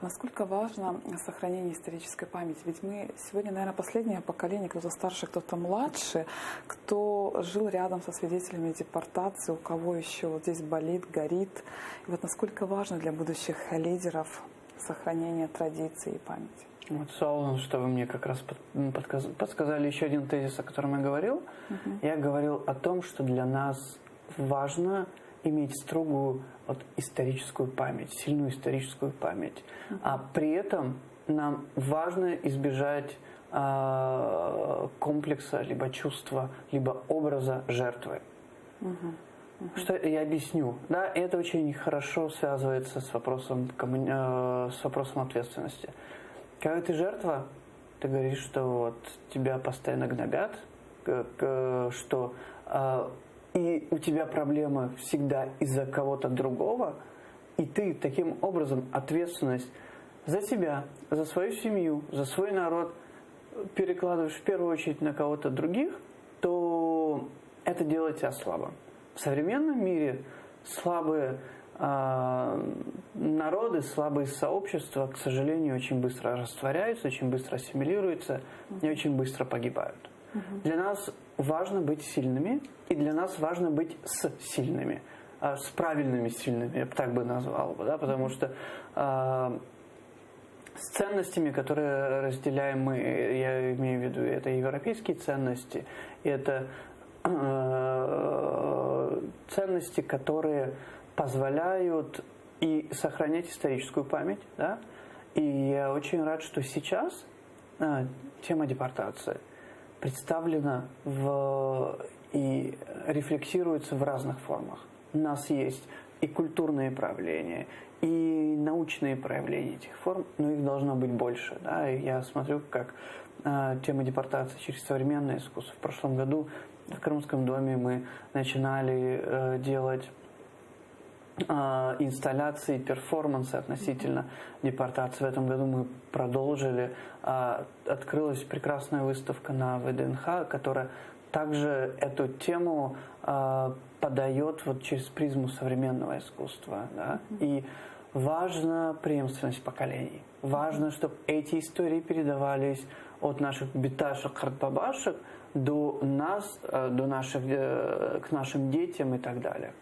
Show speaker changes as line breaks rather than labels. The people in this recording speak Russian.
Насколько важно сохранение исторической памяти? Ведь мы сегодня, наверное, последнее поколение, кто-то старше, кто-то младше, кто жил рядом со свидетелями депортации, у кого еще вот здесь болит, горит. И вот насколько важно для будущих лидеров сохранение традиций и памяти?
Вот, Саул, что вы мне как раз подсказали еще один тезис, о котором я говорил. Я говорил о том, что для нас важно иметь строгую историческую память, сильную историческую память. А при этом нам важно избежать комплекса, либо чувства, либо образа жертвы. Что я объясню. Да, это очень хорошо связывается с вопросом ответственности. Когда ты жертва, ты говоришь, что вот тебя постоянно гнобят, что и у тебя проблемы всегда из-за кого-то другого, и ты таким образом ответственность за себя, за свою семью, за свой народ перекладываешь в первую очередь на кого-то других, то это делает тебя слабым. В современном мире слабые народы, слабые сообщества, к сожалению, очень быстро растворяются, очень быстро ассимилируются и очень быстро погибают. Для нас важно быть сильными, и для нас важно быть с сильными, с правильными сильными, я бы так бы назвал, да, потому что с ценностями, которые разделяем мы, я имею в виду, это европейские ценности, это ценности, которые позволяют и сохранять историческую память, да? И я очень рад, что сейчас тема депортации представлена и рефлексируется в разных формах. У нас есть и культурные проявления, и научные проявления этих форм, но их должно быть больше. Да? И я смотрю, как тема депортации через современное искусство. В прошлом году в Крымском доме мы начинали делать инсталляции, перформансы относительно депортации. В этом году мы продолжили. Открылась прекрасная выставка на ВДНХ, которая также эту тему подает вот через призму современного искусства. Да? И важна преемственность поколений. Важно, чтобы эти истории передавались от наших биташек, хартбабашек до нас, к нашим детям и так далее.